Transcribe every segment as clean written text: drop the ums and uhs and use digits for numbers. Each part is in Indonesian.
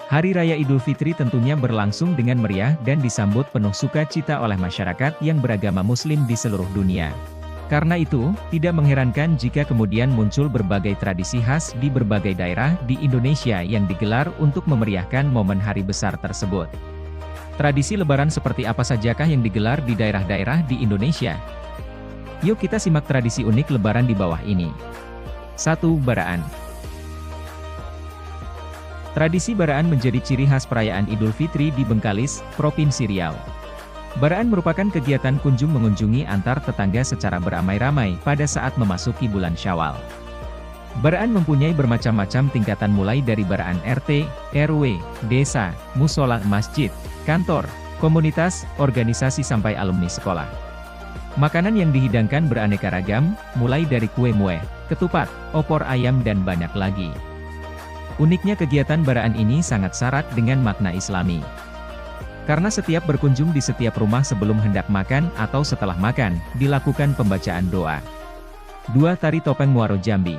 Hari Raya Idul Fitri tentunya berlangsung dengan meriah dan disambut penuh sukacita oleh masyarakat yang beragama Muslim di seluruh dunia. Karena itu, tidak mengherankan jika kemudian muncul berbagai tradisi khas di berbagai daerah di Indonesia yang digelar untuk memeriahkan momen hari besar tersebut. Tradisi Lebaran seperti apa sajakah yang digelar di daerah-daerah di Indonesia? Yuk kita simak tradisi unik Lebaran di bawah ini. 1. Baraan. Tradisi baraan menjadi ciri khas perayaan Idul Fitri di Bengkalis, Provinsi Riau. Baraan merupakan kegiatan kunjung mengunjungi antar tetangga secara beramai-ramai pada saat memasuki bulan Syawal. Baraan mempunyai bermacam-macam tingkatan mulai dari baraan RT, RW, desa, musola, masjid, kantor, komunitas, organisasi sampai alumni sekolah. Makanan yang dihidangkan beraneka ragam, mulai dari kue mueh, ketupat, opor ayam dan banyak lagi. Uniknya kegiatan baraan ini sangat syarat dengan makna Islami. Karena setiap berkunjung di setiap rumah sebelum hendak makan atau setelah makan, dilakukan pembacaan doa. 2. Tari Topeng Muaro Jambi.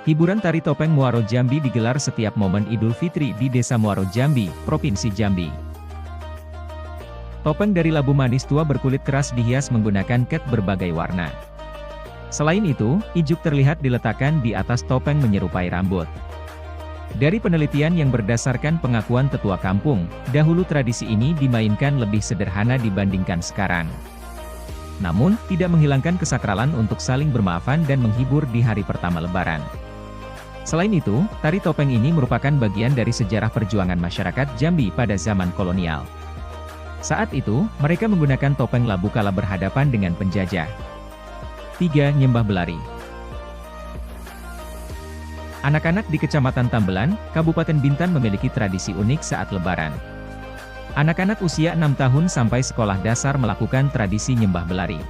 Hiburan tari topeng Muaro Jambi digelar setiap momen Idul Fitri di Desa Muaro Jambi, Provinsi Jambi. Topeng dari labu manis tua berkulit keras dihias menggunakan cat berbagai warna. Selain itu, ijuk terlihat diletakkan di atas topeng menyerupai rambut. Dari penelitian yang berdasarkan pengakuan tetua kampung, dahulu tradisi ini dimainkan lebih sederhana dibandingkan sekarang. Namun, tidak menghilangkan kesakralan untuk saling bermaafan dan menghibur di hari pertama Lebaran. Selain itu, tari topeng ini merupakan bagian dari sejarah perjuangan masyarakat Jambi pada zaman kolonial. Saat itu, mereka menggunakan topeng labu kala berhadapan dengan penjajah. 3. Nyembah Belari. Anak-anak di Kecamatan Tambelan, Kabupaten Bintan memiliki tradisi unik saat Lebaran. Anak-anak usia 6 tahun sampai sekolah dasar melakukan tradisi nyembah belari.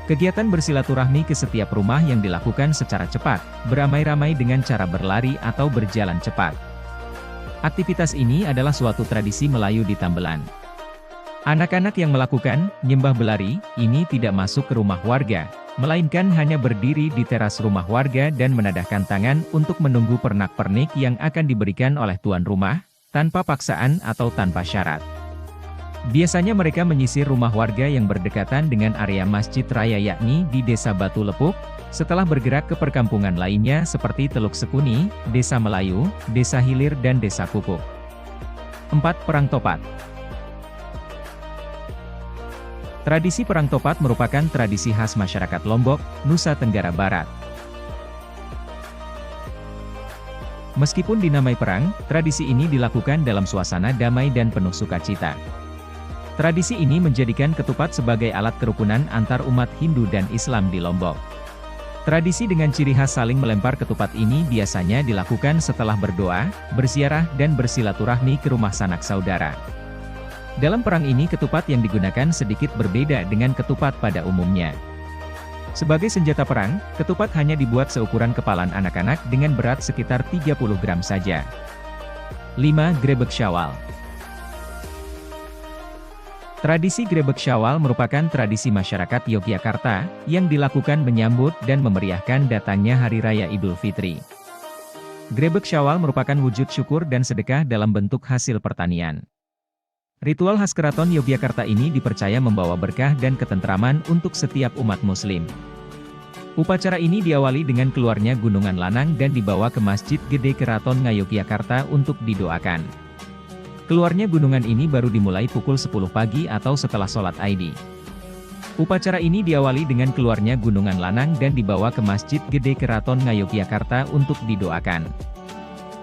Kegiatan bersilaturahmi ke setiap rumah yang dilakukan secara cepat, beramai-ramai dengan cara berlari atau berjalan cepat. Aktivitas ini adalah suatu tradisi Melayu di Tambelan. Anak-anak yang melakukan nyembah belari ini tidak masuk ke rumah warga, melainkan hanya berdiri di teras rumah warga dan menadahkan tangan untuk menunggu pernak-pernik yang akan diberikan oleh tuan rumah, tanpa paksaan atau tanpa syarat. Biasanya mereka menyisir rumah warga yang berdekatan dengan area Masjid Raya yakni di Desa Batu Lepuk, setelah bergerak ke perkampungan lainnya seperti Teluk Sekuni, Desa Melayu, Desa Hilir dan Desa Kukuk. 4. Perang Topat. Tradisi Perang Topat merupakan tradisi khas masyarakat Lombok, Nusa Tenggara Barat. Meskipun dinamai perang, tradisi ini dilakukan dalam suasana damai dan penuh sukacita. Tradisi ini menjadikan ketupat sebagai alat kerukunan antar umat Hindu dan Islam di Lombok. Tradisi dengan ciri khas saling melempar ketupat ini biasanya dilakukan setelah berdoa, berziarah dan bersilaturahmi ke rumah sanak saudara. Dalam perang ini ketupat yang digunakan sedikit berbeda dengan ketupat pada umumnya. Sebagai senjata perang, ketupat hanya dibuat seukuran kepalan anak-anak dengan berat sekitar 30 gram saja. 5. Grebek Syawal. Tradisi Grebek Syawal merupakan tradisi masyarakat Yogyakarta, yang dilakukan menyambut dan memeriahkan datangnya Hari Raya Idul Fitri. Grebek Syawal merupakan wujud syukur dan sedekah dalam bentuk hasil pertanian. Ritual khas Keraton Yogyakarta ini dipercaya membawa berkah dan ketentraman untuk setiap umat muslim. Upacara ini diawali dengan keluarnya gunungan lanang dan dibawa ke Masjid Gede Keraton Ngayogyakarta untuk didoakan. Keluarnya gunungan ini baru dimulai pukul 10 pagi atau setelah sholat Aidi. Upacara ini diawali dengan keluarnya gunungan lanang dan dibawa ke Masjid Gede Keraton Ngayogyakarta untuk didoakan.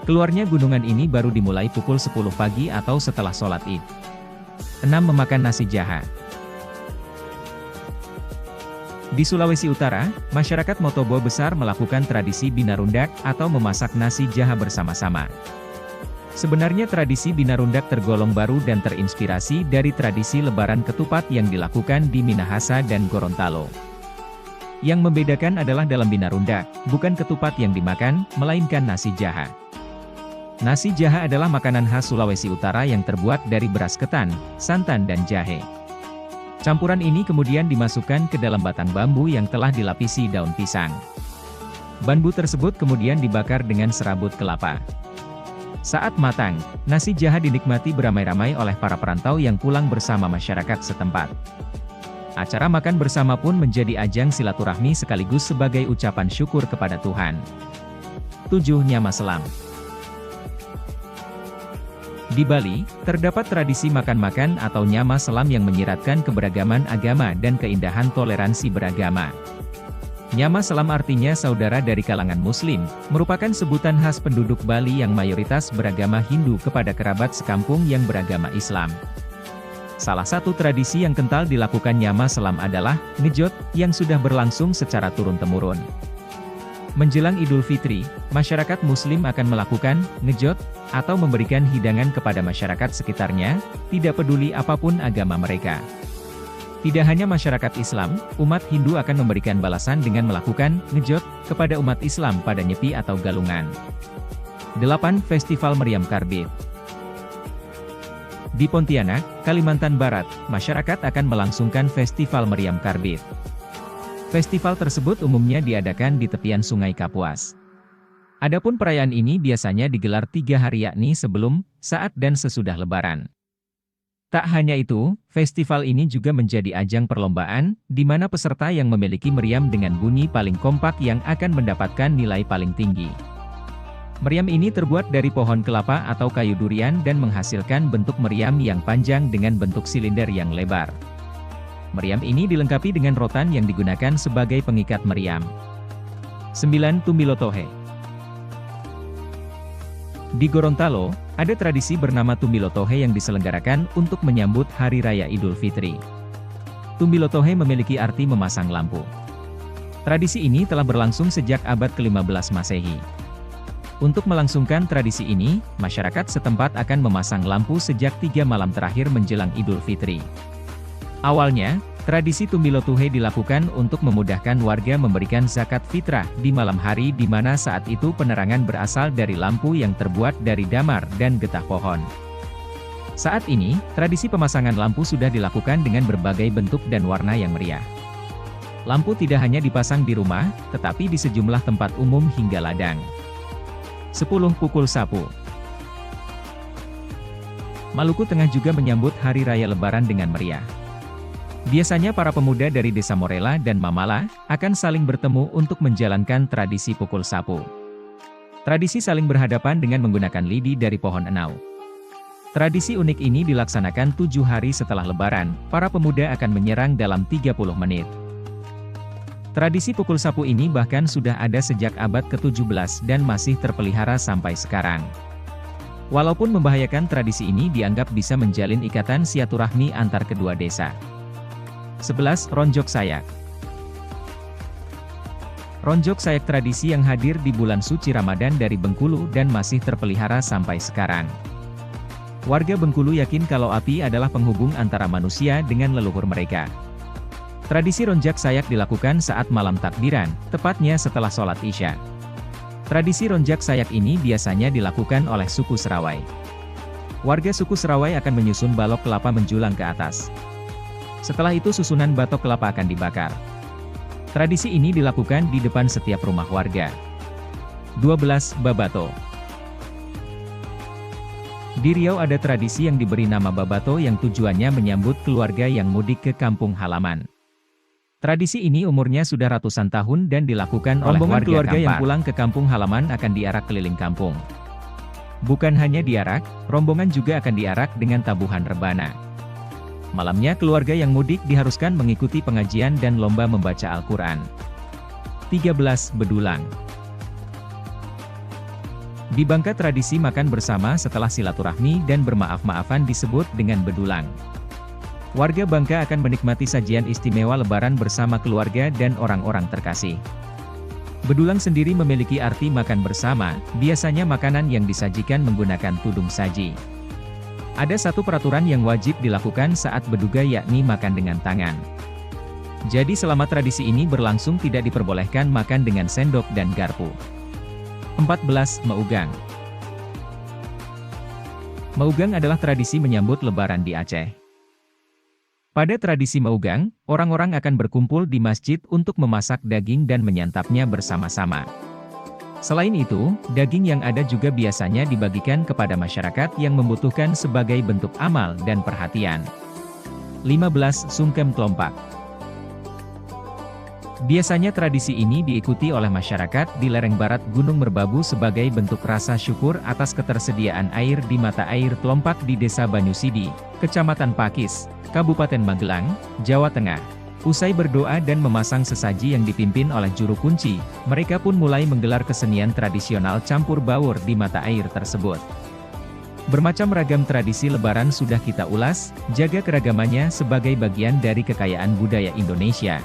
Keluarnya gunungan ini baru dimulai pukul 10 pagi atau setelah sholat Id. 6. Memakan nasi jaha. Di Sulawesi Utara, masyarakat Motobo besar melakukan tradisi binarundak atau memasak nasi jaha bersama-sama. Sebenarnya tradisi binarundak tergolong baru dan terinspirasi dari tradisi lebaran ketupat yang dilakukan di Minahasa dan Gorontalo. Yang membedakan adalah dalam binarundak, bukan ketupat yang dimakan, melainkan nasi jaha. Nasi jaha adalah makanan khas Sulawesi Utara yang terbuat dari beras ketan, santan dan jahe. Campuran ini kemudian dimasukkan ke dalam batang bambu yang telah dilapisi daun pisang. Bambu tersebut kemudian dibakar dengan serabut kelapa. Saat matang, nasi jaha dinikmati beramai-ramai oleh para perantau yang pulang bersama masyarakat setempat. Acara makan bersama pun menjadi ajang silaturahmi sekaligus sebagai ucapan syukur kepada Tuhan. 7. Nyama Selam. Di Bali, terdapat tradisi makan-makan atau nyama selam yang menyiratkan keberagaman agama dan keindahan toleransi beragama. Nyama selam artinya saudara dari kalangan Muslim, merupakan sebutan khas penduduk Bali yang mayoritas beragama Hindu kepada kerabat sekampung yang beragama Islam. Salah satu tradisi yang kental dilakukan nyama selam adalah ngejot, yang sudah berlangsung secara turun-temurun. Menjelang Idul Fitri, masyarakat Muslim akan melakukan ngejot, atau memberikan hidangan kepada masyarakat sekitarnya, tidak peduli apapun agama mereka. Tidak hanya masyarakat Islam, umat Hindu akan memberikan balasan dengan melakukan ngejot kepada umat Islam pada Nyepi atau Galungan. 8. Festival Meriam Karbit. Di Pontianak, Kalimantan Barat, masyarakat akan melangsungkan Festival Meriam Karbit. Festival tersebut umumnya diadakan di tepian Sungai Kapuas. Adapun perayaan ini biasanya digelar 3 hari yakni sebelum, saat dan sesudah Lebaran. Tak hanya itu, festival ini juga menjadi ajang perlombaan, di mana peserta yang memiliki meriam dengan bunyi paling kompak yang akan mendapatkan nilai paling tinggi. Meriam ini terbuat dari pohon kelapa atau kayu durian dan menghasilkan bentuk meriam yang panjang dengan bentuk silinder yang lebar. Meriam ini dilengkapi dengan rotan yang digunakan sebagai pengikat meriam. 9. Tumbilotohe. Di Gorontalo, ada tradisi bernama Tumbilotohe yang diselenggarakan untuk menyambut Hari Raya Idul Fitri. Tumbilotohe memiliki arti memasang lampu. Tradisi ini telah berlangsung sejak abad ke-15 Masehi. Untuk melangsungkan tradisi ini, masyarakat setempat akan memasang lampu sejak 3 malam terakhir menjelang Idul Fitri. Awalnya, tradisi Tumbilotohe dilakukan untuk memudahkan warga memberikan zakat fitrah di malam hari di mana saat itu penerangan berasal dari lampu yang terbuat dari damar dan getah pohon. Saat ini, tradisi pemasangan lampu sudah dilakukan dengan berbagai bentuk dan warna yang meriah. Lampu tidak hanya dipasang di rumah, tetapi di sejumlah tempat umum hingga ladang. 10. Pukul Sapu. Maluku Tengah juga menyambut Hari Raya Lebaran dengan meriah. Biasanya para pemuda dari desa Morela dan Mamala akan saling bertemu untuk menjalankan tradisi pukul sapu. Tradisi saling berhadapan dengan menggunakan lidi dari pohon enau. Tradisi unik ini dilaksanakan 7 hari setelah Lebaran, para pemuda akan menyerang dalam 30 menit. Tradisi pukul sapu ini bahkan sudah ada sejak abad ke-17 dan masih terpelihara sampai sekarang. Walaupun membahayakan, tradisi ini dianggap bisa menjalin ikatan silaturahmi antar kedua desa. 11. Ronjok Sayak. Ronjok Sayak tradisi yang hadir di bulan suci Ramadan dari Bengkulu dan masih terpelihara sampai sekarang. Warga Bengkulu yakin kalau api adalah penghubung antara manusia dengan leluhur mereka. Tradisi Ronjok Sayak dilakukan saat malam takbiran, tepatnya setelah sholat Isya. Tradisi Ronjok Sayak ini biasanya dilakukan oleh suku Serawai. Warga suku Serawai akan menyusun balok kelapa menjulang ke atas. Setelah itu susunan batok kelapa akan dibakar. Tradisi ini dilakukan di depan setiap rumah warga. 12. Babato. Di Riau ada tradisi yang diberi nama Babato yang tujuannya menyambut keluarga yang mudik ke kampung halaman. Tradisi ini umurnya sudah ratusan tahun dan dilakukan oleh warga keluarga yang pulang ke kampung halaman akan diarak keliling kampung. Bukan hanya diarak, rombongan juga akan diarak dengan tabuhan rebana. Malamnya keluarga yang mudik diharuskan mengikuti pengajian dan lomba membaca Al-Quran. 13. Bedulang. Di Bangka tradisi makan bersama setelah silaturahmi dan bermaaf-maafan disebut dengan bedulang. Warga Bangka akan menikmati sajian istimewa Lebaran bersama keluarga dan orang-orang terkasih. Bedulang sendiri memiliki arti makan bersama, biasanya makanan yang disajikan menggunakan tudung saji. Ada satu peraturan yang wajib dilakukan saat berduga yakni makan dengan tangan. Jadi selama tradisi ini berlangsung tidak diperbolehkan makan dengan sendok dan garpu. 14. Maugang. Maugang adalah tradisi menyambut Lebaran di Aceh. Pada tradisi Maugang, orang-orang akan berkumpul di masjid untuk memasak daging dan menyantapnya bersama-sama. Selain itu, daging yang ada juga biasanya dibagikan kepada masyarakat yang membutuhkan sebagai bentuk amal dan perhatian. 15. Sungkem Tlompak. Biasanya tradisi ini diikuti oleh masyarakat di lereng barat Gunung Merbabu sebagai bentuk rasa syukur atas ketersediaan air di mata air Tlompak di Desa Banyusidi, Kecamatan Pakis, Kabupaten Magelang, Jawa Tengah. Usai berdoa dan memasang sesaji yang dipimpin oleh juru kunci, mereka pun mulai menggelar kesenian tradisional campur baur di mata air tersebut. Bermacam ragam tradisi Lebaran sudah kita ulas, jaga keragamannya sebagai bagian dari kekayaan budaya Indonesia.